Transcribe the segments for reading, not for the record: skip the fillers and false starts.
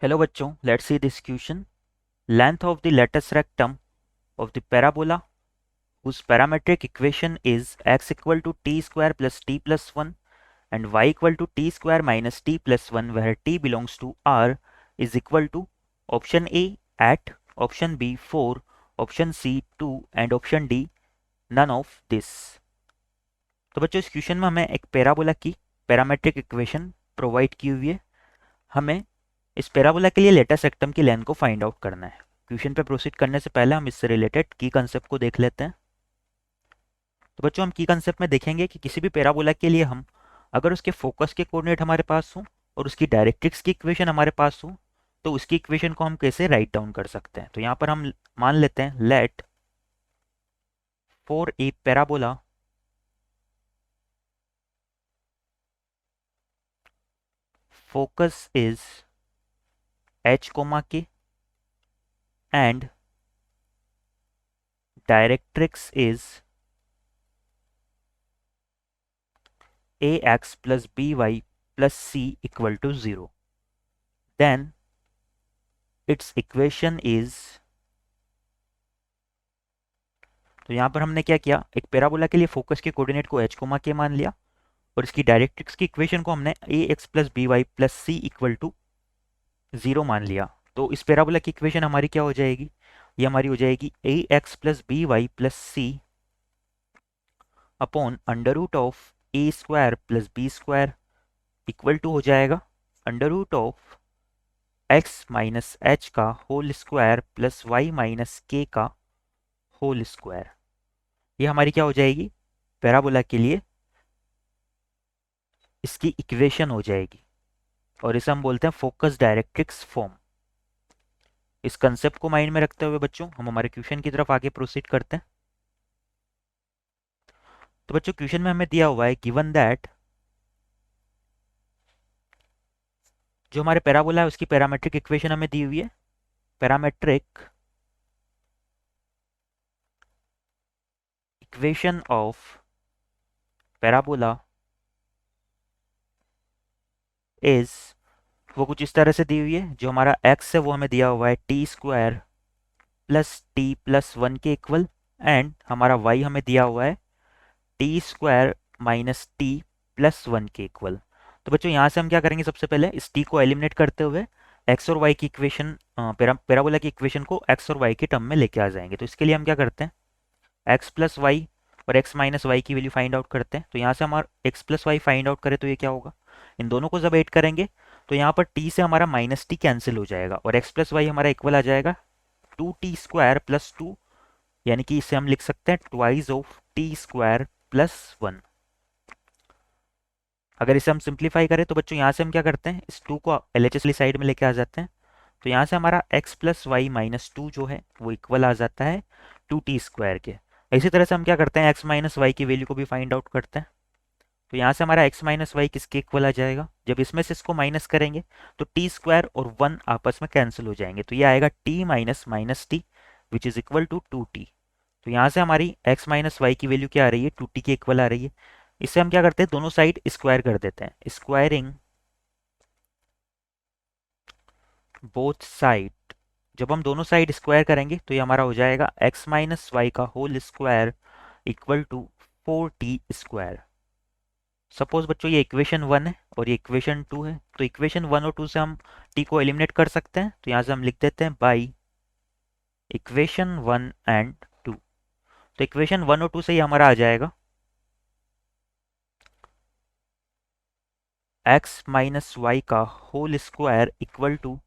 Hello बच्चों, let's see this question. Length of the latus rectum of the parabola whose parametric equation is x equal to t square plus t plus 1 and y equal to t square minus t plus 1 where t belongs to R is equal to option A at, option B 4, option C 2 and option D none of this. तो बच्चों इस question में हमें एक parabola की parametric equation provide की हुई है. हमें इस पैराबोला के लिए लेटेस्ट रेक्टम की लेंथ को फाइंड आउट करना है. क्वेश्चन पे प्रोसीड करने से पहले हम इससे रिलेटेड की कंसेप्ट को देख लेते हैं. तो बच्चों हम की कंसेप्ट में देखेंगे कि किसी भी पैराबोला के लिए हम अगर उसके फोकस के कोऑर्डिनेट हमारे पास हो और उसकी डायरेक्ट्रिक्स की इक्वेशन हमारे पास हो तो उसकी इक्वेशन को हम कैसे राइट डाउन कर सकते हैं. तो यहाँ पर हम मान लेते हैं let for a parabola focus is h, k and directrix is ax plus by plus c equal to 0. Then its equation is, तो यहाँ पर हमने क्या किया, एक पैराबोला के लिए फोकस के कोऑर्डिनेट को h, k मान लिया और इसकी डायरेक्ट्रिक्स की इक्वेशन को हमने ax plus by plus c equal to 0 मान लिया. तो इस पैराबोला की इक्वेशन हमारी क्या हो जाएगी, ये हमारी हो जाएगी ax plus by plus c upon under root of a square plus b square equal to हो जाएगा under root of x minus h का whole square plus y minus k का होल स्क्वायर. ये हमारी क्या हो जाएगी, पैराबोला के लिए इसकी इक्वेशन हो जाएगी और इसे हम बोलते हैं फोकस डायरेक्ट्रिक्स फॉर्म. इस कंसेप्ट को माइंड में रखते हुए बच्चों हम हमारे क्वेश्चन की तरफ आगे प्रोसीड करते हैं. तो बच्चों क्वेश्चन में हमें दिया हुआ है गिवन दैट जो हमारे पैराबोला है उसकी पैरामेट्रिक इक्वेशन हमें दी हुई है. Parametric equation of parabola is, वो कुछ इस तरह से दी हुई है. जो हमारा x है वो हमें दिया हुआ है T square plus T plus 1 के इक्वल एंड हमारा y हमें दिया हुआ है T square minus T plus 1 के इक्वल. तो बच्चों यहाँ से हम क्या करेंगे, सबसे पहले इस t को एलिमिनेट करते हुए x और y की इक्वेशन पैराबोला की इक्वेशन को x और y के टर्म में लेके आ जाएंगे. तो इसके लिए हम क्या करते हैं, x प्लस वाई और x माइनस वाई की वैल्यू फाइंड आउट करते हैं. तो यहाँ से हमारा x plus y find out करें तो ये क्या होगा, इन दोनों को जब ऐड करेंगे तो यहाँ पर t से हमारा माइनस टी कैंसिल हो जाएगा और x प्लस वाई हमारा इक्वल आ जाएगा 2t स्क्वायर प्लस 2, यानी कि इसे हम लिख सकते हैं twice of T square plus 1. अगर इसे हम सिंप्लीफाई करें तो बच्चों यहाँ से हम क्या करते हैं, इस 2 को LHS वाली साइड में लेके आ जाते हैं. तो यहाँ से हमारा x प्लस वाई माइनस 2 जो है वो इक्वल आ जाता है 2t स्क्वायर के. इसी तरह से हम क्या करते हैं, x माइनस वाई की वैल्यू को भी फाइंड आउट करते हैं. तो यहाँ से हमारा x माइनस वाई किसके इक्वल आ जाएगा, जब इसमें से इसको माइनस करेंगे तो t स्क्वायर और 1 आपस में कैंसिल हो जाएंगे. तो ये आएगा t minus minus T which is equal to 2t. तो यहाँ से हमारी x माइनस वाई की वैल्यू क्या आ रही है, 2t के इक्वल आ रही है. इससे हम क्या करते हैं, दोनों साइड स्क्वायर कर देते हैं. स्क्वायरिंग बोथ साइड, जब हम दोनों साइड स्क्वायर करेंगे तो ये हमारा हो जाएगा x माइनस वाई का whole square equal to 4t square. Suppose बच्चों ये इक्वेशन 1 है और ये इक्वेशन 2 है. तो इक्वेशन 1 और 2 से हम t को एलिमिनेट कर सकते हैं. तो यहाँ से हम लिख देते हैं बाई इक्वेशन 1 एंड 2. तो इक्वेशन 1 और 2 से ये हमारा आ जाएगा x माइनस वाई का होल स्क्वायर इक्वल टू,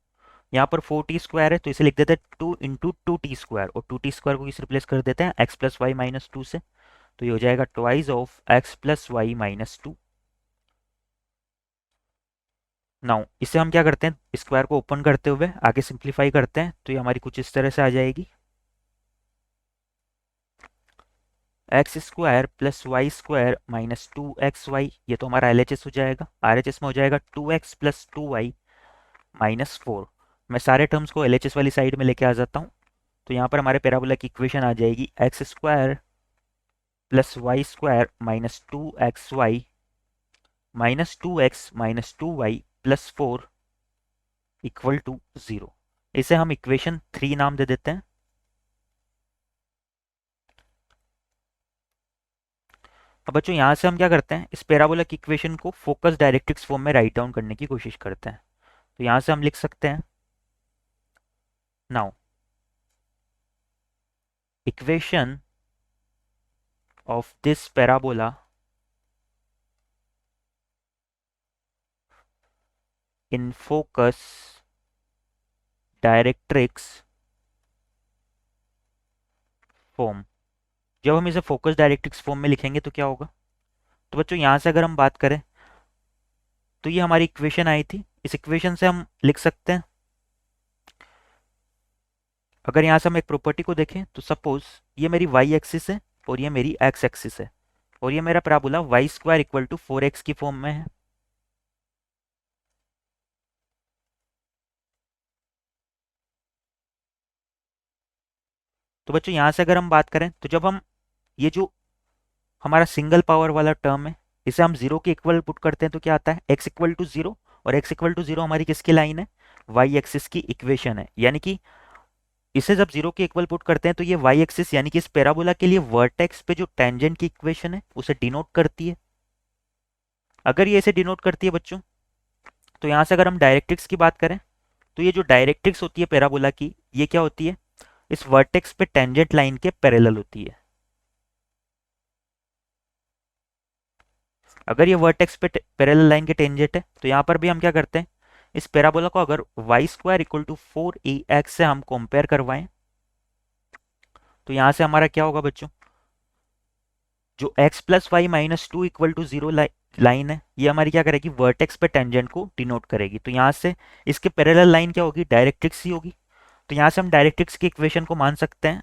यहाँ पर 4t स्क्वायर है तो इसे लिख देते हैं 2 इंटू 2t स्क्वायर और 2t स्क्वायर को इसे रिप्लेस कर देते हैं x प्लस वाई माइनस 2 से. तो ये हो जाएगा twice of x plus y minus 2. Now इसे हम क्या करते हैं, स्क्वायर को ओपन करते हुए आगे सिंप्लीफाई करते हैं. तो ये हमारी कुछ इस तरह से आ जाएगी x square plus y square minus 2xy. ये तो हमारा LHS हो जाएगा, RHS में हो जाएगा 2x प्लस 2y माइनस 4. मैं सारे टर्म्स को LHS वाली साइड में लेके आ जाता हूँ. तो यहाँ पर हमारे पैराबोला की इक्वेशन आ जाएगी x square plus y square minus 2xy minus 2x minus 2y plus 4 equal to 0। इसे हम इक्वेशन 3 नाम दे देते हैं। अब बच्चों यहाँ से हम क्या करते हैं, इस पैराबोला की इक्वेशन को फोकस डायरेक्ट्रिक्स फॉर्म में राइट डाउन करने की कोशिश करते हैं। तो यहाँ से हम लिख सकते हैं, now equation of this parabola in focus directrix form. जब हम इसे फोकस डायरेक्ट्रिक्स फॉर्म में लिखेंगे तो क्या होगा, तो बच्चों यहाँ से अगर हम बात करें तो ये हमारी इक्वेशन आई थी। इस इक्वेशन से हम लिख सकते हैं, अगर यहाँ से हम एक प्रॉपर्टी को देखें तो सपोज ये मेरी वाई एक्सिस है और ये मेरी एक्स एक्सिस है, और ये मेरा parabola y square equal to 4x की फॉर्म में है। तो बच्चों यहाँ से अगर हम बात करें तो जब हम ये जो हमारा सिंगल पावर वाला टर्म है इसे हम जीरो के इक्वल पुट करते हैं तो क्या आता है, x इक्वल टू जीरो। और x इक्वल टू जीरो हमारी किसकी लाइन है, वाई एक्सिस की इक्वेशन है। यानी कि इसे जब जीरो के इक्वल पुट करते हैं तो ये वाई एक्सिस यानी कि इस पैराबोला के लिए वर्टेक्स पे जो टेंजेंट की इक्वेशन है उसे डिनोट करती है। अगर ये इसे डिनोट करती है बच्चों, तो यहाँ से अगर हम डायरेक्ट्रिक्स की बात करें तो ये जो डायरेक्ट्रिक्स होती है पैराबोला की, ये क्या होती है, इस वर्टेक्स पे टेंजेंट लाइन के पैरेलल होती है। अगर ये वर्टेक्स पे पैरेलल लाइन के टेंजेंट है तो यहाँ पर भी हम क्या करते हैं, इस पैराबोला को अगर Y square equal to 4ax से हम कंपेयर करवाएं तो यहाँ से हमारा क्या होगा बच्चों, जो x plus y minus two equal to zero line है ये हमारी क्या करेगी, वर्टेक्स पे टेंजेंट को डिनोट करेगी। तो यहाँ से इसके पैरेलल लाइन क्या होगी, डायरेक्ट्रिक्स ही होगी। तो यहाँ से हम डायरेक्ट्रिक्स की इक्वेशन को मान सकते हैं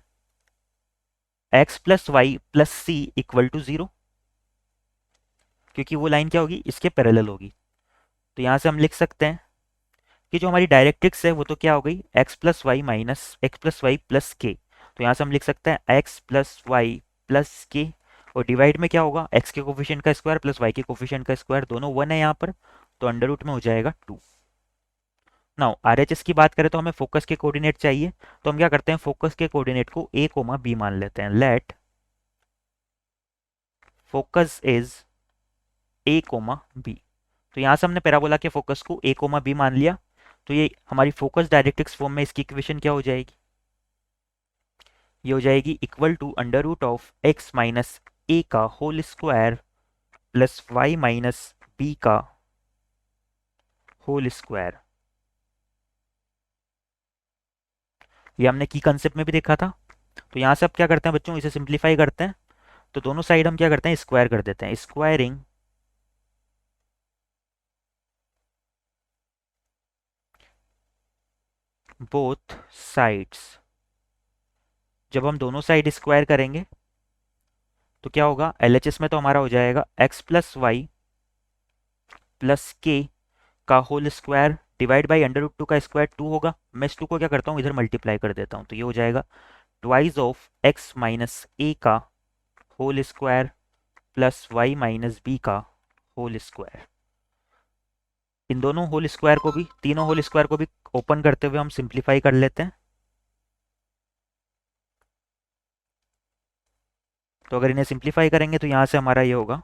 x plus y plus c equal to zero, क्योंकि वो लाइन क्या होगी, इसके पैरेलल होगी। तो यहाँ से हम लिख सकते हैं कि जो हमारी डायरेक्ट्रिक्स है वो तो क्या हो गई, x plus y minus x plus y plus k. तो यहाँ से हम लिख सकते हैं x प्लस वाई प्लस के, और डिवाइड में क्या होगा, x के कोफिशिएंट का स्क्वायर प्लस y के कोफिशिएंट का स्क्वायर, दोनों वन है यहाँ पर, तो अंडर रूट में हो जाएगा 2। नाउ आरएचएस की बात करें तो हमें फोकस के कोऑर्डिनेट चाहिए। तो हम क्या करते हैं, फोकस के कोऑर्डिनेट को a कोमा b मान लेते हैं। Let focus is a comma b। तो यहाँ से हमने पैराबोला के फोकस को a कोमा b मान लिया। तो ये हमारी फोकस डायरेक्ट्रिक्स फॉर्म में इसकी इक्वेशन क्या हो जाएगी, ये हो जाएगी equal to under root of x minus a का whole square plus y minus b का होल स्क्वायर। ये हमने की कंसेप्ट में भी देखा था। तो यहाँ से अब क्या करते हैं बच्चों, इसे सिंप्लीफाई करते हैं। तो दोनों साइड हम क्या करते हैं, स्क्वायर कर देते हैं। स्क्वायरिंग बोथ साइड्स, जब हम दोनों साइड स्क्वायर करेंगे तो क्या होगा, एलएचएस में तो हमारा हो जाएगा x plus y plus k का whole square divide by under root two का स्क्वायर 2 होगा। मैं इस 2 को क्या करता हूँ, इधर मल्टीप्लाई कर देता हूँ। तो ये हो जाएगा twice of x minus a का whole square plus y minus b का होल स्क्वायर। इन दोनों होल स्क्वायर को भी, तीनों होल स्क्वायर को भी ओपन करते हुए हम सिंप्लीफाई कर लेते हैं। तो अगर इन्हें सिंप्लीफाई करेंगे तो यहाँ से हमारा ये होगा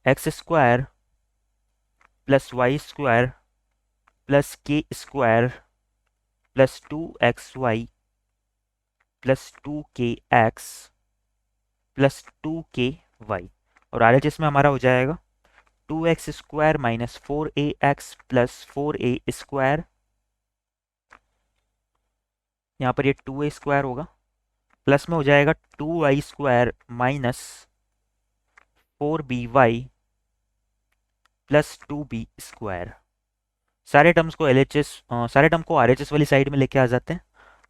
x square plus y square plus k square plus 2xy plus 2kx plus 2ky। और RHS में हमारा हो जाएगा 2x square minus 4ax plus 4a square, यहाँ पर ये 2a स्क्वायर होगा, प्लस में हो जाएगा 2y square minus 4by plus 2b square. सारे टर्म्स को सारे टर्म को RHS वाली साइड में लेके आ जाते हैं।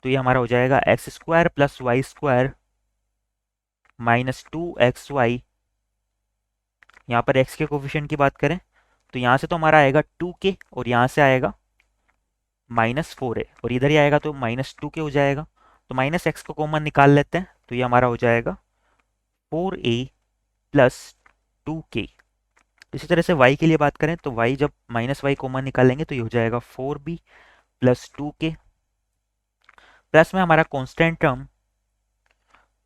तो ये हमारा हो जाएगा x square plus y square minus 2xy। यहाँ पर x के कोफिशिएंट की बात करें तो यहाँ से तो हमारा आएगा 2k और यहाँ से आएगा माइनस 4a, और इधर ही आएगा तो माइनस 2k हो जाएगा। तो माइनस एक्स को कॉमन निकाल लेते हैं। तो ये हमारा हो जाएगा 4a प्लस 2k। इसी तरह से y के लिए बात करें तो y जब माइनस वाई कॉमन निकालेंगे तो ये हो जाएगा 4b प्लस 2k प्लस में हमारा constant term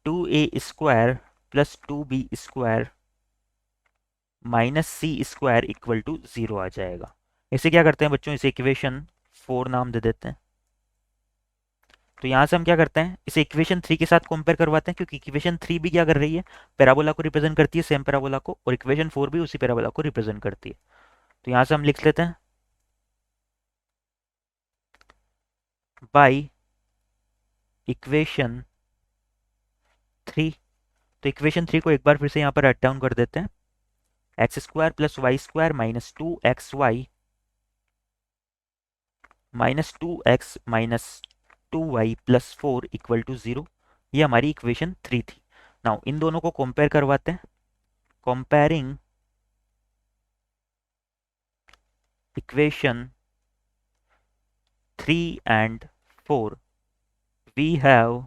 2a² plus 2b square minus c square equal to 0 आ जाएगा। इसे क्या करते हैं बच्चों, इसे इक्वेशन 4 नाम दे देते हैं। तो यहाँ से हम क्या करते हैं, इसे इक्वेशन 3 के साथ कंपेयर करवाते हैं, क्योंकि इक्वेशन 3 भी क्या कर रही है, पैराबोला को रिप्रेजेंट करती है, सेम पैराबोला को, और इक्वेशन 4 भी उसी पैराबोला को रिप्रेजेंट करती है। तो यहाँ से हम लिख लेते हैं बाई इक्वेशन 3। तो इक्वेशन 3 को एक बार फिर से यहाँ पर राइट डाउन कर देते हैं, x² plus y square minus 2xy minus 2x minus 2y plus 4 equal to 0। ये हमारी इक्वेशन 3 थी। नाउ इन दोनों को कंपेयर करवाते हैं। Comparing equation 3 and 4 we have,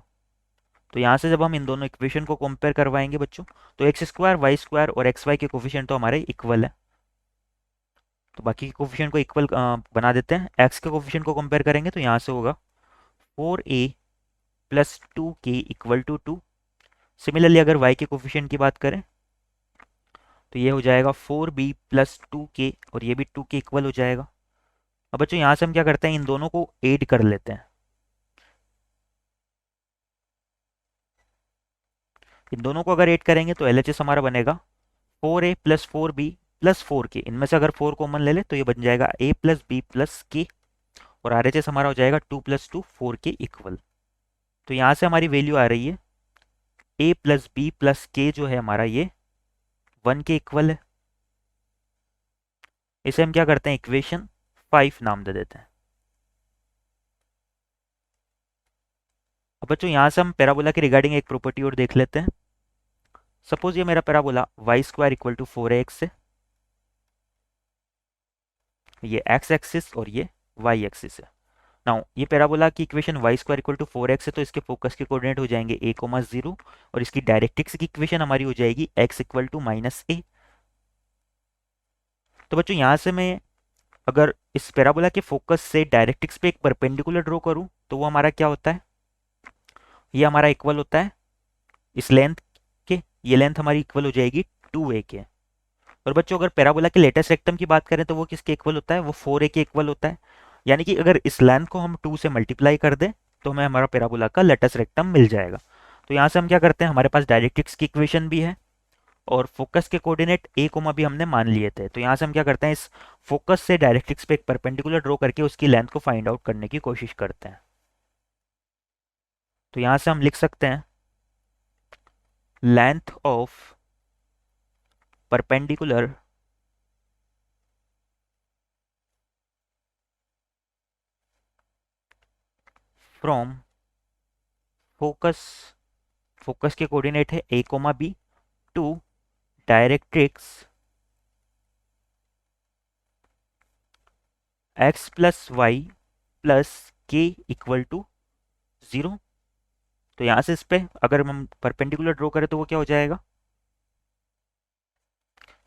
तो यहाँ से जब हम इन दोनों इक्वेशन को कंपेयर करवाएंगे बच्चों, तो x² y² और xy के कोफिशिएंट तो हमारे इक्वल है, तो बाकी के कोफिशिएंट को इक्वल बना देते हैं। x के कोफिशिएंट को कंपेयर करेंगे तो यहाँ से होगा 4a plus 2k equal to 2। Similarly अगर y के कोफिशिएंट की बात करें तो ये हो जाएगा 4b प्लस 2k, और ये भी 2k इक्वल हो जाएगा। अब बच्चों यहाँ से हम क्या करते हैं, इन दोनों को ऐड कर लेते हैं। इन दोनों को अगर ऐड करेंगे तो LHS हमारा बनेगा 4a plus 4b plus 4k। इनमें से अगर 4 कॉमन ले ले तो ये बन जाएगा a plus b plus k, और RHS हमारा हो जाएगा 2 प्लस 2 4k इक्वल। तो यहाँ से हमारी वैल्यू आ रही है a plus b plus k, जो है हमारा ये 1 के इक्वल है। इसे हम क्या करते हैं, इक्वेशन 5 नाम दे देते हैं। अब बच्चों यहाँ से हम पैराबोला के रिगार्डिंग एक प्रॉपर्टी और देख लेते हैं। सपोज ये मेरा parabola y² equal to 4x है, ये x एक्सिस और ये y एक्सिस है। नाउ ये पैराबोला की equation y² equal to 4x है, तो इसके फोकस के कोऑर्डिनेट हो जाएंगे a, 0, और इसकी डायरेक्ट्रिक्स की इक्वेशन हमारी हो जाएगी x equal to minus a। तो बच्चों यहाँ से मैं अगर इस पैराबोला के फोकस से डायरेक्ट्रिक्स पे एक परपेंडिकुलर ड्रॉ करूं तो वो हमारा क्या होता है, ये हमारा इक्वल होता है इस लेंथ के, ये लेंथ हमारी इक्वल हो जाएगी 2a के। और बच्चों अगर पैराबोला के लेटेस्ट रेक्टम की बात करें तो वो किसके इक्वल होता है, वो 4a के इक्वल होता है। यानी कि अगर इस लेंथ को हम 2 से मल्टीप्लाई कर दें तो हमें हमारा पैराबोला का लेटेस्ट रेक्टम मिल जाएगा। तो यहाँ से हम क्या करते हैं, हमारे पास डायरेक्ट्रिक्स की इक्वेशन भी है और फोकस के कोऑर्डिनेट a, भी हमने मान लिए थे। तो यहाँ से हम क्या करते हैं, इस फोकस से डायरेक्ट्रिक्स पे एक परपेंडिकुलर ड्रॉ करके उसकी लेंथ को फाइंड आउट करने की कोशिश करते हैं। तो यहाँ से हम लिख सकते हैं length of perpendicular from focus, focus के कोऑर्डिनेट है a, b to directrix x plus y plus k equal to 0। तो यहाँ से इस पे अगर हम परपेंडिकुलर ड्रॉ करें तो वो क्या हो जाएगा,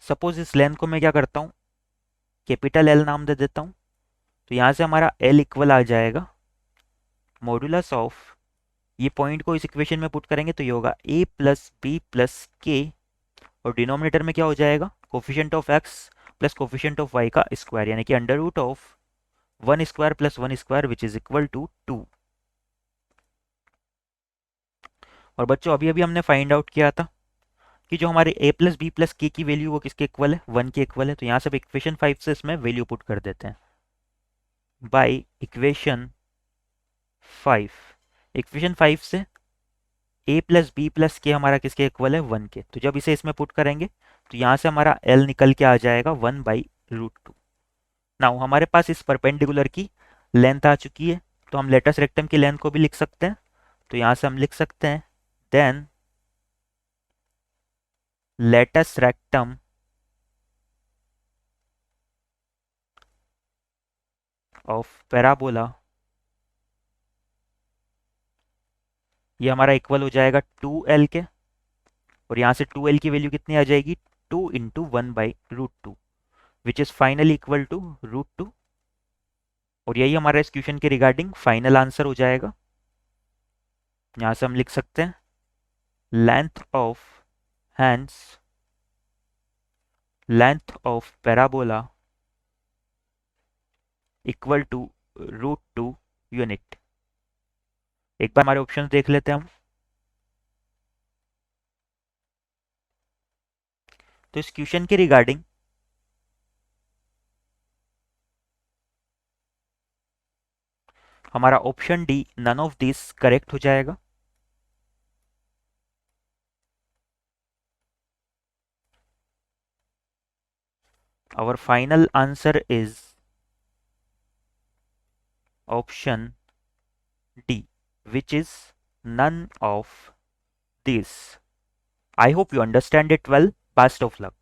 सपोज इस लेंथ को मैं क्या करता हूँ, कैपिटल L नाम दे देता हूँ। तो यहाँ से हमारा L इक्वल आ जाएगा मॉड्यूलस ऑफ, ये पॉइंट को इस इक्वेशन में पुट करेंगे तो ये होगा a प्लस बी प्लस के, और डिनोमिनेटर में क्या हो जाएगा, coefficient of x plus coefficient of y का स्क्वायर, यानी कि under root of 1 square plus 1 square which is equal to 2। और बच्चों अभी अभी हमने फाइंड आउट किया था कि जो हमारे a प्लस बी प्लस के की वैल्यू वो किसके इक्वल है, 1 के इक्वल है। तो यहाँ से इक्वेशन 5 से इसमें वैल्यू पुट कर देते हैं बाय इक्वेशन 5। इक्वेशन 5 से a प्लस बी प्लस के हमारा किसके इक्वल है, 1 के। तो जब इसे इसमें पुट करेंगे तो यहाँ से हमारा L निकल के आ जाएगा 1/√2। नाउ हमारे पास इस परपेंडिकुलर की लेंथ आ चुकी है, तो हम लेटेस्ट रेक्टम की लेंथ को भी लिख सकते हैं। तो यहाँ से हम लिख सकते हैं then latus rectum of parabola, ये हमारा इक्वल हो जाएगा 2L के, और यहाँ से 2L की वैल्यू कितनी आ जाएगी, 2 into 1/√2। Which is finally equal to √2। और यही हमारा इस क्वेश्चन के रिगार्डिंग फाइनल आंसर हो जाएगा। यहां से हम लिख सकते हैं length of parabola equal to √2 unit. एक बार हमारे ऑप्शन देख लेते हैं हम। तो इस क्वेश्चन के रिगार्डिंग हमारा option D none of this correct हो जाएगा। Our final answer is option D, which is none of these. I hope you understand it well. Best of luck.